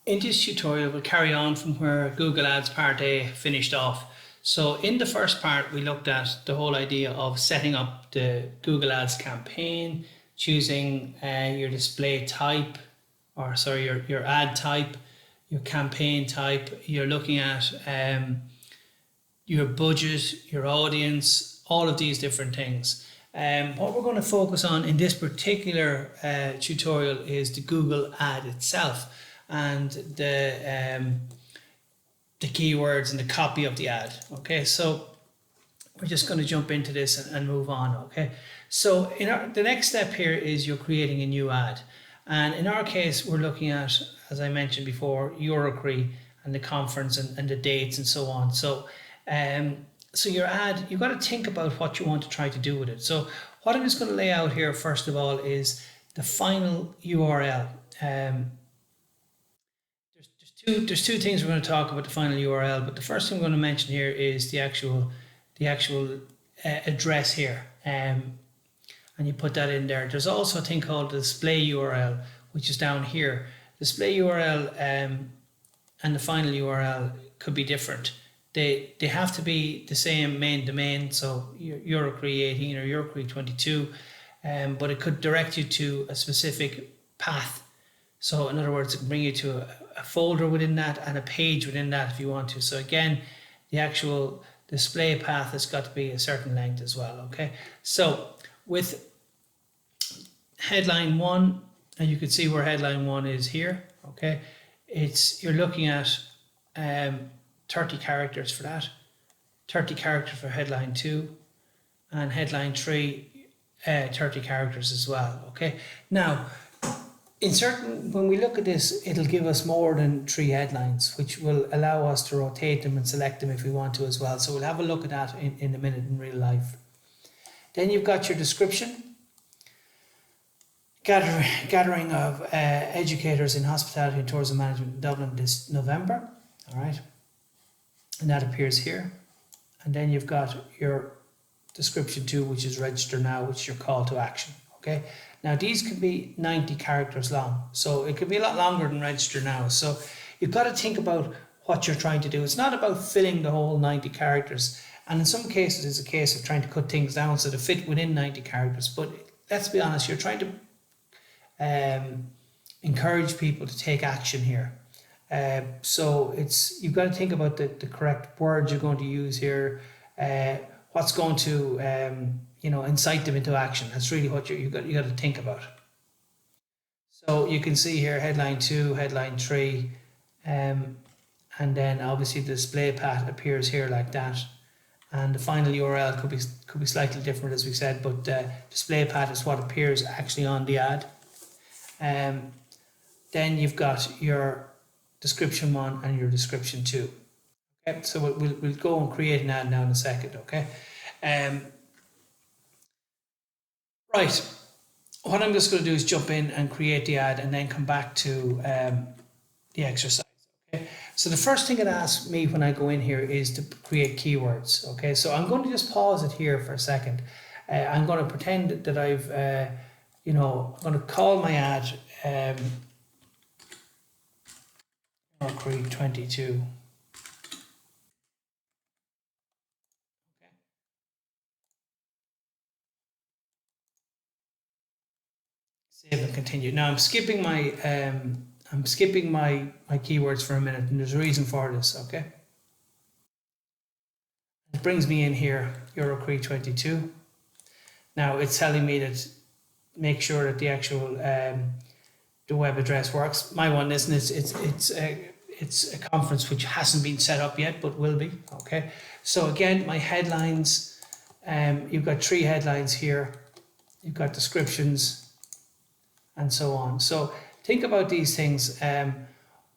In this tutorial, we'll carry on from where Google Ads Part A finished off. So in the first part, we looked at the whole idea of setting up the Google Ads campaign, choosing your display type, or sorry, your ad type, your campaign type. You're looking at your budget, your audience, all of these different things. What we're going to focus on in this particular tutorial is the Google ad itself and the keywords and the copy of the ad. Okay, so we're just going to jump into this and move on. Okay, so the next step here is you're creating a new ad, and in our case we're looking at, as I mentioned before, Eurocre and the conference and the dates and so on. So so your ad, you've got to think about what you want to try to do with it. So what I'm just going to lay out here first of all is the final URL. There's two things we're going to talk about the final URL, but the first thing we're going to mention here is the actual address here, and you put that in there. There's also a thing called the display URL, which is down here. Display URL and the final URL could be different. They have to be the same main domain, so Eurocre 18 or Eurocre 22, but it could direct you to a specific path. So in other words, it can bring you to a folder within that and a page within that if you want to. So again, the actual display path has got to be a certain length as well. Okay, so with headline 1, and you can see where headline 1 is here. Okay, you're looking at 30 characters for that, 30 characters for headline 2, and headline 3 30 characters as well. Okay, now when we look at this, it'll give us more than 3 headlines, which will allow us to rotate them and select them if we want to as well. So we'll have a look at that in a minute in real life. Then you've got your description. Gathering of educators in hospitality and tourism management in Dublin this November. All right. And that appears here. And then you've got your description 2, which is register now, which is your call to action. Okay. Now these can be 90 characters long, so it could be a lot longer than register now. So you've got to think about what you're trying to do. It's not about filling the whole 90 characters, and in some cases it's a case of trying to cut things down so they fit within 90 characters. But let's be honest, you're trying to encourage people to take action here. So you've got to think about the correct words you're going to use here, what's going to incite them into action. That's really what you got to think about. So you can see here headline 2, headline 3, and then obviously the display path appears here like that, and the final URL could be slightly different, as we said, but display path is what appears actually on the ad. Then you've got your description 1 and your description 2. Okay, so we'll go and create an ad now in a second. Okay. Right, what I'm just going to do is jump in and create the ad and then come back to the exercise. Okay, so the first thing it asks me when I go in here is to create keywords. Okay, so I'm going to just pause it here for a second. I'm going to pretend that I've, I'm going to call my ad Create 22. Save and continue. Now I'm skipping my keywords for a minute, and there's a reason for this. Okay, it brings me in here, Eurocre 22. Now it's telling me that make sure that the actual the web address works. My one isn't. It's a conference which hasn't been set up yet, but will be. Okay, so again, my headlines. You've got 3 headlines here. You've got descriptions, and so on. So think about these things.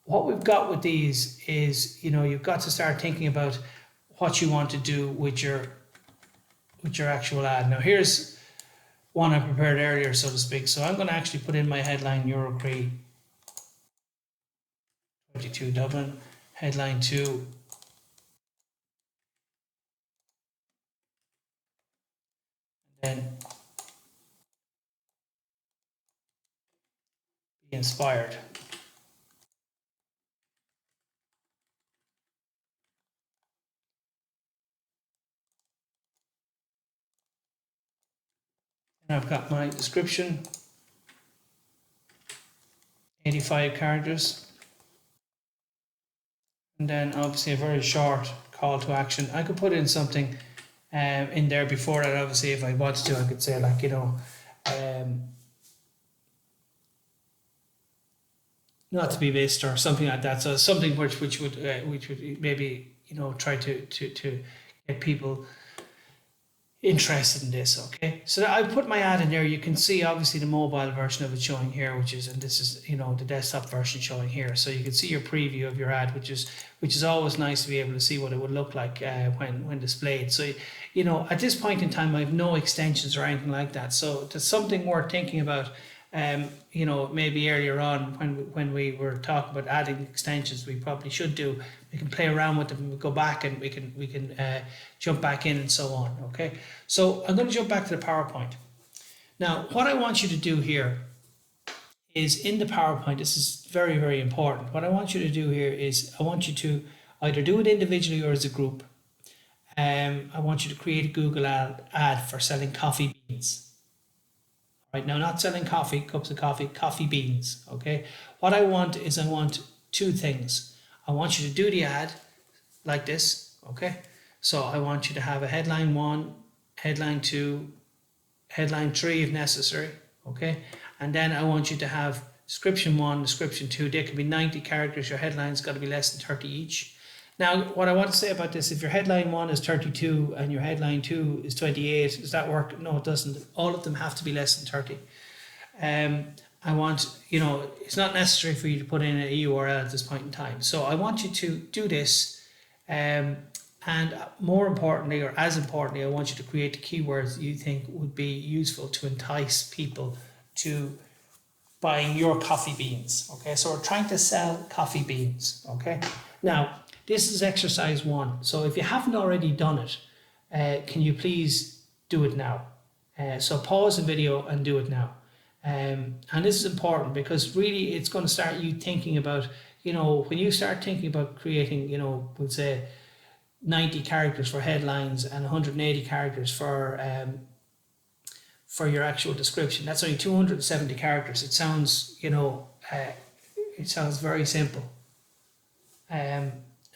What we've got with these is, you've got to start thinking about what you want to do with your actual ad. Now here's one I prepared earlier, so to speak. So I'm going to actually put in my headline Eurocre 22 Dublin, headline 2. And then be inspired. And I've got my description, 85 characters. And then obviously a very short call to action. I could put in something in there before that. Obviously, if I wanted to, I could say like, not to be missed or something like that. So something which would maybe try to get people interested in this. Okay, so I put my ad in there. You can see obviously the mobile version of it showing here, and this is the desktop version showing here. So you can see your preview of your ad, which is always nice to be able to see what it would look like when displayed. So at this point in time, I have no extensions or anything like that. So it's something worth thinking about. Maybe earlier on when we were talking about adding extensions, we probably should do. We can play around with them, we go back and we can jump back in and so on. Okay, so I'm going to jump back to the PowerPoint. Now, what I want you to do here is in the PowerPoint. This is very, very important. What I want you to do here is I want you to either do it individually or as a group. I want you to create a Google ad for selling coffee beans. Right now, not selling coffee, cups of coffee, coffee beans. Okay. What I want two things. I want you to do the ad like this. Okay. So I want you to have a headline 1, headline 2, headline 3 if necessary. Okay. And then I want you to have description 1, description 2. They can be 90 characters. Your headline's got to be less than 30 each. Now, what I want to say about this, if your headline 1 is 32 and your headline 2 is 28, does that work? No, it doesn't. All of them have to be less than 30. I want, it's not necessary for you to put in a URL at this point in time. So I want you to do this. And more importantly, or as importantly, I want you to create the keywords you think would be useful to entice people to buying your coffee beans. Okay, so we're trying to sell coffee beans. Okay, now, this is exercise 1. So if you haven't already done it, can you please do it now? So pause the video and do it now. And this is important because really it's going to start you thinking about, when you start thinking about creating, we'll say 90 characters for headlines and 180 characters for your actual description. That's only 270 characters. It sounds, it sounds very simple.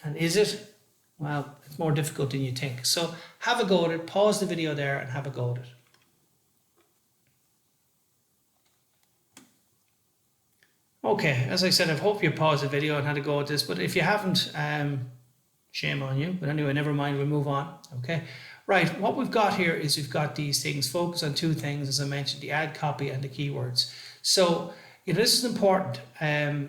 And is it? Well, it's more difficult than you think. So have a go at it. Pause the video there and have a go at it. Okay, as I said, I hope you paused the video and had a go at this. But if you haven't, shame on you. But anyway, never mind. We'll move on. Okay. Right. What we've got here is we've got these things. Focus on 2 things, as I mentioned, the ad copy and the keywords. So, this is important. And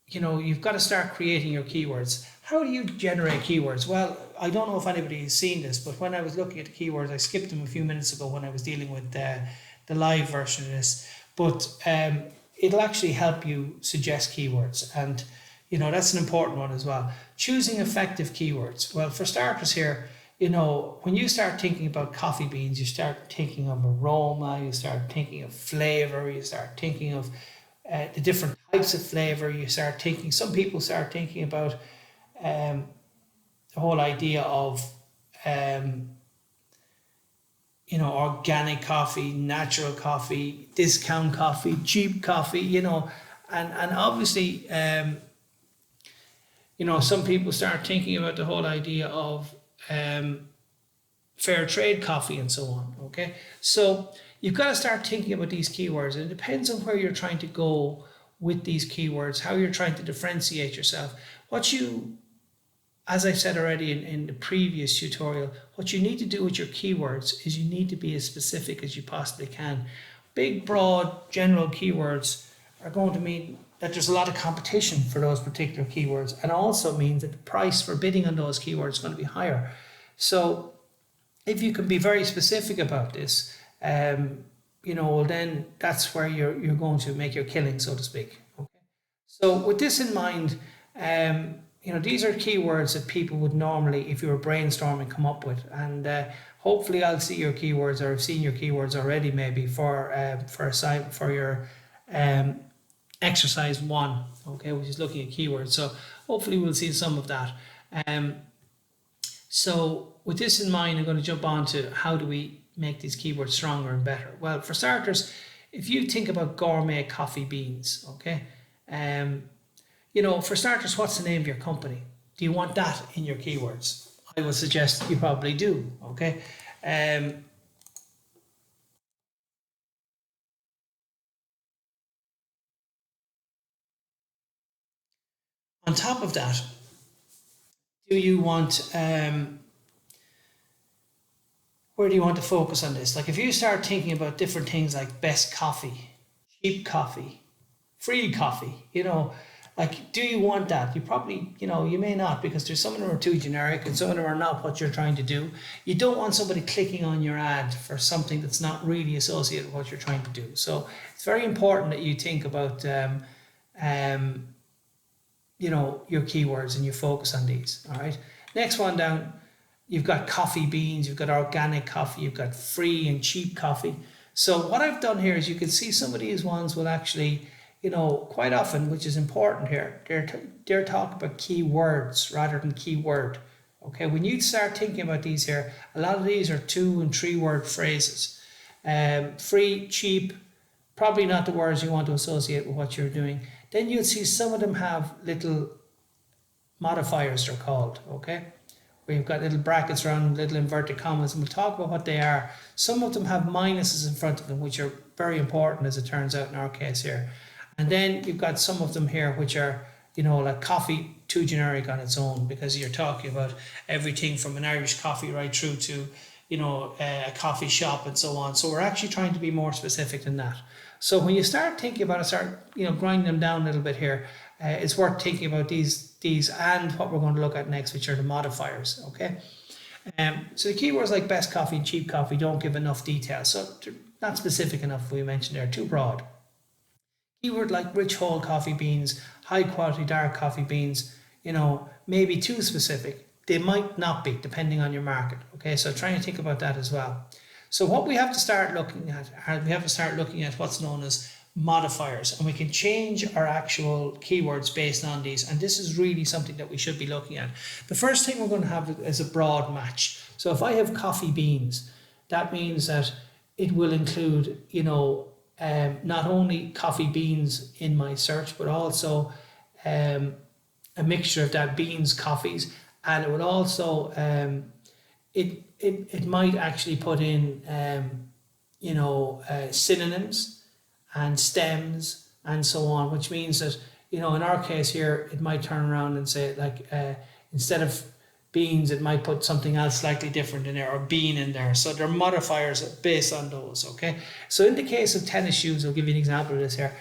you've got to start creating your keywords. How do you generate keywords? Well, I don't know if anybody has seen this, but when I was looking at the keywords, I skipped them a few minutes ago when I was dealing with the live version of this. But it'll actually help you suggest keywords. And, that's an important one as well. Choosing effective keywords. Well, for starters here, when you start thinking about coffee beans, you start thinking of aroma, you start thinking of flavor, you start thinking of the different types of flavor. Some people start thinking about the whole idea of organic coffee, natural coffee, discount coffee, cheap coffee, and obviously some people start thinking about the whole idea of fair trade coffee and so on. Okay, so you've got to start thinking about these keywords, and it depends on where you're trying to go with these keywords, how you're trying to differentiate yourself. As I said already in the previous tutorial, what you need to do with your keywords is you need to be as specific as you possibly can. Big, broad, general keywords are going to mean that there's a lot of competition for those particular keywords, and also means that the price for bidding on those keywords is going to be higher. So if you can be very specific about this, then that's where you're going to make your killing, so to speak. Okay. So with this in mind, these are keywords that people would normally, if you were brainstorming, come up with. And hopefully I'll see your keywords, or I've seen your keywords already maybe for your exercise 1, okay, which is looking at keywords. So hopefully we'll see some of that. So with this in mind, I'm going to jump on to how do we make these keywords stronger and better? Well, for starters, if you think about gourmet coffee beans, okay, for starters, what's the name of your company? Do you want that in your keywords? I would suggest you probably do, okay. On top of that, do you want where do you want to focus on this? Like if you start thinking about different things like best coffee, cheap coffee, free coffee, like do you want that? You probably, you may not, because there's some of them are too generic and some of them are not what you're trying to do. You don't want somebody clicking on your ad for something that's not really associated with what you're trying to do. So it's very important that you think about your keywords and you focus on these. All right. Next one down, you've got coffee beans, you've got organic coffee, you've got free and cheap coffee. So what I've done here is you can see some of these ones will actually, quite often, which is important here, they're talking about keywords rather than keyword. Okay, when you start thinking about these here, a lot of these are 2 and 3 word phrases. Free, cheap, probably not the words you want to associate with what you're doing. Then you'll see some of them have little modifiers, they're called, okay? Where you've got little brackets around, little inverted commas, and we'll talk about what they are. Some of them have minuses in front of them, which are very important, as it turns out in our case here. And then you've got some of them here which are, like coffee, too generic on its own, because you're talking about everything from an Irish coffee right through to, a coffee shop and so on. So we're actually trying to be more specific than that. So when you start thinking about it, grinding them down a little bit here, it's worth thinking about these and what we're going to look at next, which are the modifiers, okay? So the keywords like best coffee and cheap coffee don't give enough detail. So they're not specific enough, we mentioned they're too broad. Keyword like rich whole coffee beans, high quality dark coffee beans, maybe too specific. They might not be, depending on your market, okay? So try and think about that as well. So what we have to start looking at, what's known as modifiers, and we can change our actual keywords based on these, and this is really something that we should be looking at. The first thing we're going to have is a broad match. So if I have coffee beans, that means that it will include, not only coffee beans in my search, but also a mixture of that, beans, coffees, and it would also it might actually put in synonyms and stems and so on, which means that in our case here it might turn around and say like instead of beans it might put something else slightly different in there, or bean in there. So there are modifiers based on those, okay? So in the case of tennis shoes, I'll give you an example of this here.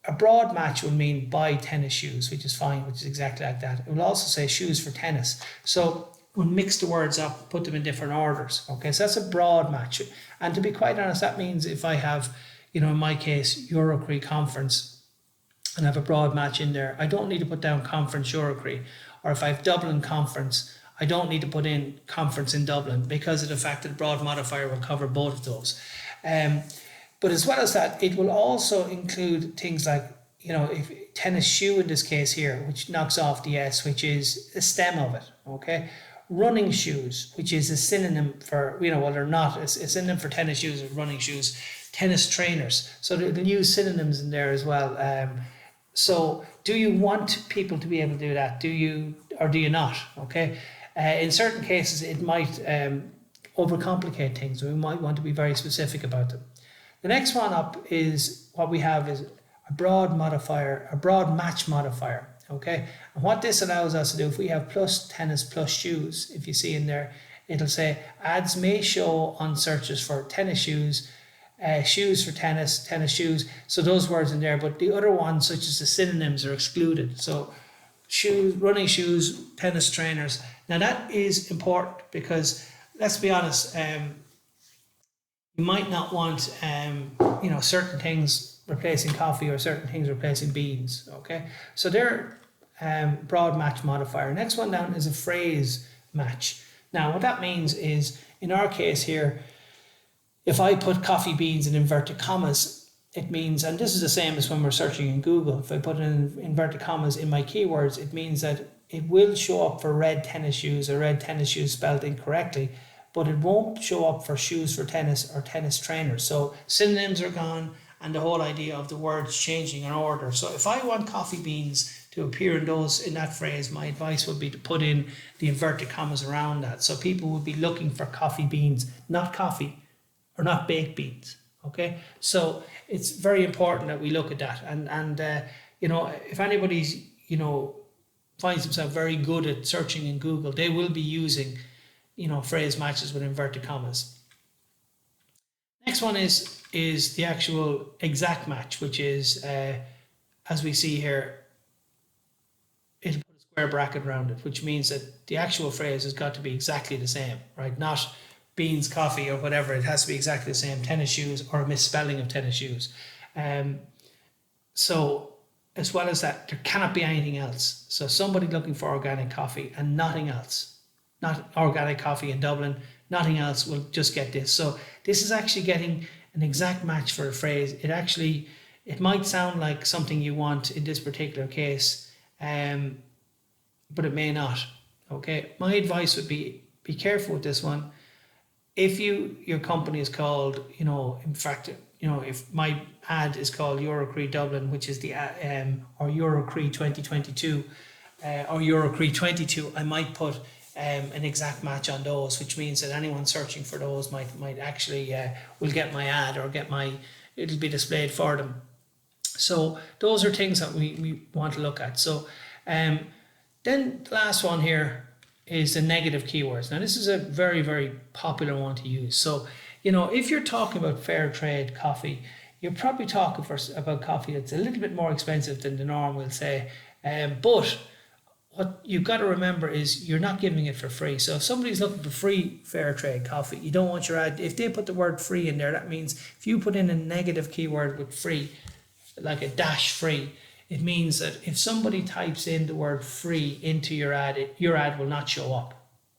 A broad match would mean buy tennis shoes, which is fine, which is exactly like that. It will also say shoes for tennis. So we'll mix the words up, put them in different orders. Okay, so that's a broad match. And to be quite honest, that means if I have, in my case, Eurocree conference, and I have a broad match in there, I don't need to put down conference Eurocree. Or if I have Dublin conference, I don't need to put in conference in Dublin, because of the fact that the broad modifier will cover both of those. But as well as that, it will also include things like, if tennis shoe in this case here, which knocks off the S, which is the stem of it, okay? Running shoes, which is a synonym for, they're not, it's a synonym for tennis shoes or running shoes. Tennis trainers, so they'll use synonyms in there as well. So do you want people to be able to do that? Do you, or do you not? Okay. In certain cases, it might overcomplicate things. We might want to be very specific about them. The next one up is what we have is a broad modifier, a broad match modifier. Okay. And what this allows us to do, if we have plus tennis plus shoes, if you see in there, it'll say ads may show on searches for tennis shoes, shoes for tennis, tennis shoes. So those words in there, but the other ones, such as the synonyms, are excluded. So shoes, running shoes, tennis trainers. Now that is important because let's be honest, you might not want certain things replacing coffee or certain things replacing beans. Okay, so they're broad match modifier. Next one down is a phrase match. Now what that means is, in our case here, if I put coffee beans in inverted commas, it means, and this is the same as when we're searching in Google, if I put in inverted commas in my keywords, it means that it will show up for red tennis shoes or red tennis shoes spelled incorrectly, but it won't show up for shoes for tennis or tennis trainers. So synonyms are gone, and the whole idea of the words changing in order. So if I want coffee beans to appear in that phrase, my advice would be to put in the inverted commas around that. So people would be looking for coffee beans, not coffee, or not baked beans. Okay, so it's very important that we look at that. And if anybody's finds himself very good at searching in Google, they will be using phrase matches with inverted commas. Next one is the actual exact match, which is as we see here, it'll put a square bracket around it, which means that the actual phrase has got to be exactly the same, right? Not beans, coffee, or whatever. It has to be exactly the same. Tennis shoes, or a misspelling of tennis shoes. So as well as that, there cannot be anything else. So somebody looking for organic coffee and nothing else, not organic coffee in Dublin, nothing else will just get this. So this is actually getting an exact match for a phrase. It might sound like something you want in this particular case, but it may not. Okay, my advice would be careful with this one. If your company is called, in fact, if my ad is called Eurocree Dublin, which is the or Eurocree 2022 or Eurocree 22, I might put an exact match on those, which means that anyone searching for those might actually will get my ad, or it'll be displayed for them. So those are things that we want to look at. So then the last one here is the negative keywords. Now this is a very, very popular one to use. So if you're talking about fair trade coffee, you're probably talking about coffee that's a little bit more expensive than the norm, we'll say, but what you've got to remember is you're not giving it for free. So if somebody's looking for free fair trade coffee, you don't want your ad. If they put the word free in there, that means if you put in a negative keyword with free, like a dash free, it means that if somebody types in the word free into your ad will not show up.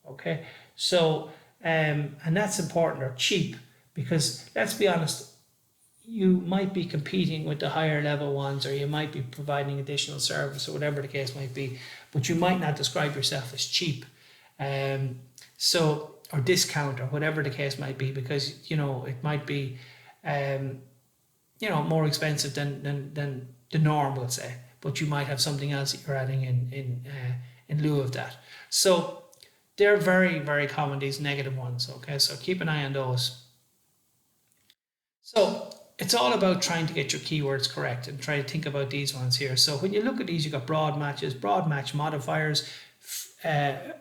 Okay, so and that's important, or cheap, because let's be honest, you might be competing with the higher level ones, or you might be providing additional service, or whatever the case might be, but you might not describe yourself as cheap, or discount, or whatever the case might be, because it might be more expensive than the norm, we'll say, but you might have something else that you're adding in lieu of that. So they're very, very common, these negative ones. Okay, so keep an eye on those. So it's all about trying to get your keywords correct and try to think about these ones here. So when you look at these, you've got broad matches, broad match modifiers, a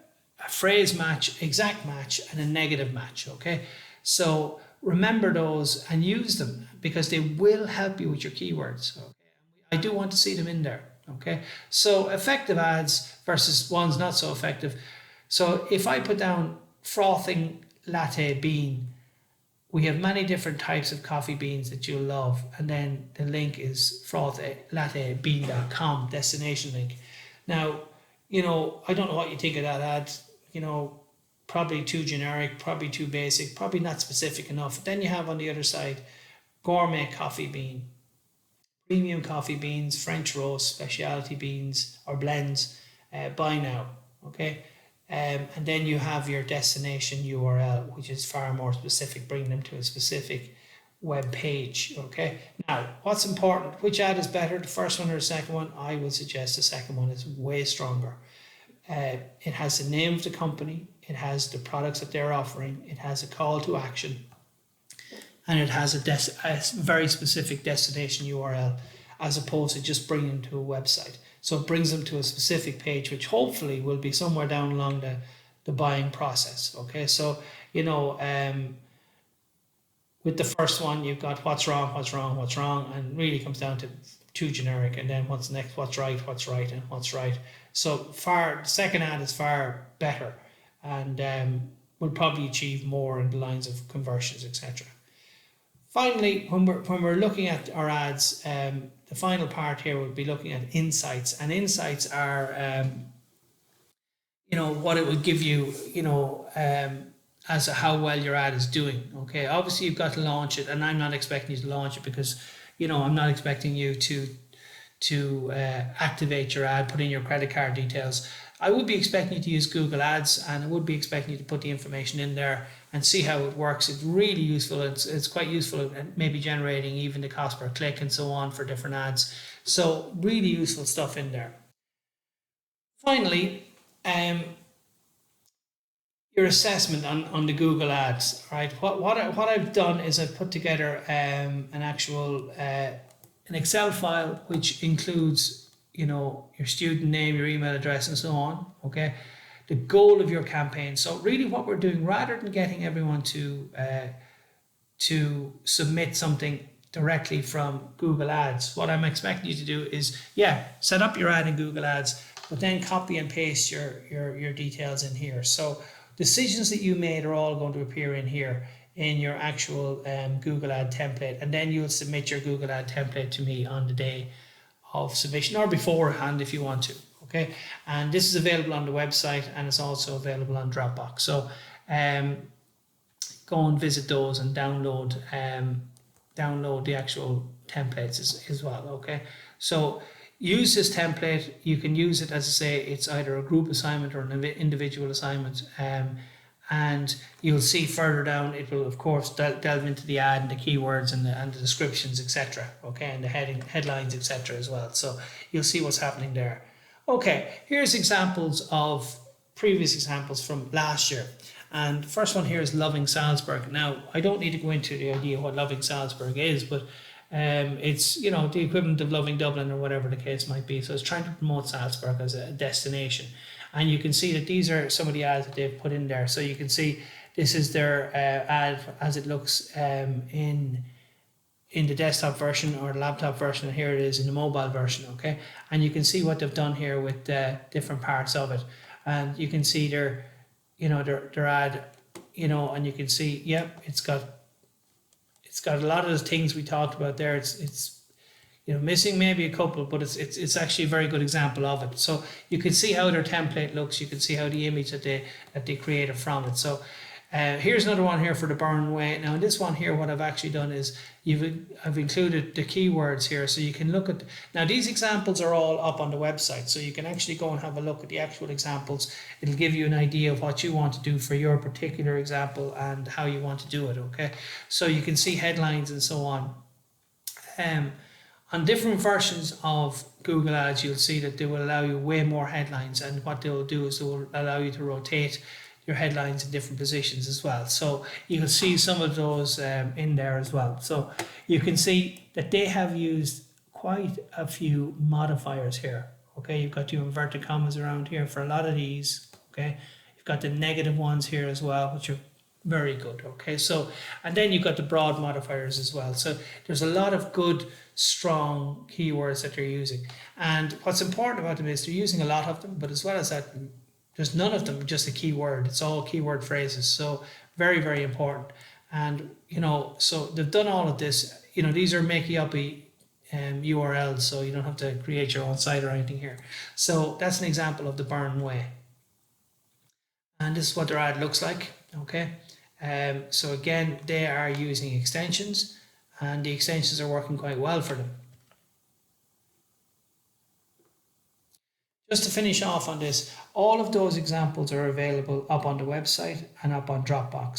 phrase match, exact match, and a negative match. Okay, so remember those and use them, because they will help you with your keywords. Okay, I do want to see them in there. Okay, so effective ads versus ones not so effective. So if I put down frothing latte bean, we have many different types of coffee beans that you'll love, and then the link is frothinlattebean.com, destination link. Now, I don't know what you think of that ad. Probably too generic, probably too basic, probably not specific enough. Then you have on the other side gourmet coffee bean, premium coffee beans, French roast, specialty beans or blends, buy now. Okay. And then you have your destination URL, which is far more specific, bringing them to a specific web page. Okay. Now, what's important? Which ad is better, the first one or the second one? I would suggest the second one is way stronger. It has the name of the company, it has the products that they're offering, it has a call to action, and it has a very specific destination URL, as opposed to just bringing them to a website. So it brings them to a specific page, which hopefully will be somewhere down along the buying process. Okay, so with the first one, you've got what's wrong, and really comes down to too generic, and then what's next, what's right, and what's right. So the second ad is far better, and will probably achieve more in the lines of conversions, etc. Finally, when we're looking at our ads, the final part here would be looking at insights, and insights are what it would give you, as to how well your ad is doing. Okay, obviously you've got to launch it, and I'm not expecting you to launch it, because I'm not expecting you to activate your ad, put in your credit card details. I would be expecting you to use Google Ads, and I would be expecting you to put the information in there, and see how it works. It's really useful. It's quite useful at maybe generating even the cost per click and so on for different ads. So really useful stuff in there. Finally, your assessment on the Google ads, right? What I've done is I've put together an actual an Excel file which includes, you know, your student name, your email address, and so on. Okay, the goal of your campaign. So really, what we're doing, rather than getting everyone to submit something directly from Google Ads, what I'm expecting you to do is, yeah, set up your ad in Google Ads, but then copy and paste your details in here. So decisions that you made are all going to appear in here in your actual Google ad template, and then you'll submit your Google ad template to me on the day of submission or beforehand if you want to. Okay, and this is available on the website, and it's also available on Dropbox. So go and visit those and download the actual templates as well. Okay, so use this template. You can use it, as I say, it's either a group assignment or an individual assignment, and you'll see further down it will of course delve into the ad and the keywords and the descriptions, etc. Okay, and the headlines, etc. as well. So you'll see what's happening there. Okay, here's examples of previous examples from last year. And the first one here is Loving Salzburg. Now, I don't need to go into the idea what Loving Salzburg is, but it's, you know, the equivalent of Loving Dublin or whatever the case might be. So it's trying to promote Salzburg as a destination. And you can see that these are some of the ads that they've put in there. So you can see this is their ad as it looks in the desktop version or the laptop version, and here it is in the mobile version. Okay, and you can see what they've done here with different parts of it, and you can see their ad, you know, and you can see, yep, it's got a lot of the things we talked about there. It's you know, missing maybe a couple, but it's actually a very good example of it. So you can see how their template looks. You can see how the image that they created from it. So here's another one here for the Burn Way. Now in this one here, what I've actually done is I've included the keywords here, so you can look at. Now these examples are all up on the website, so you can actually go and have a look at the actual examples. It'll give you an idea of what you want to do for your particular example and how you want to do it. Okay, so you can see headlines and so on. On different versions of Google Ads, you'll see that they will allow you way more headlines, and what they'll do is they will allow you to rotate your headlines in different positions as well. So you can see some of those in there as well. So you can see that they have used quite a few modifiers here. Okay, you've got your inverted commas around here for a lot of these. Okay, you've got the negative ones here as well, which are very good. Okay, so and then you've got the broad modifiers as well. So there's a lot of good, strong keywords that they're using. And what's important about them is they're using a lot of them, but as well as that, there's none of them just a keyword. It's all keyword phrases. So very, very important. And, you know, so they've done all of this. You know, these are make up URLs, so you don't have to create your own site or anything here. So that's an example of the Burn Way. And this is what their ad looks like. Okay. So again, they are using extensions, and the extensions are working quite well for them. Just to finish off on this, all of those examples are available up on the website and up on Dropbox.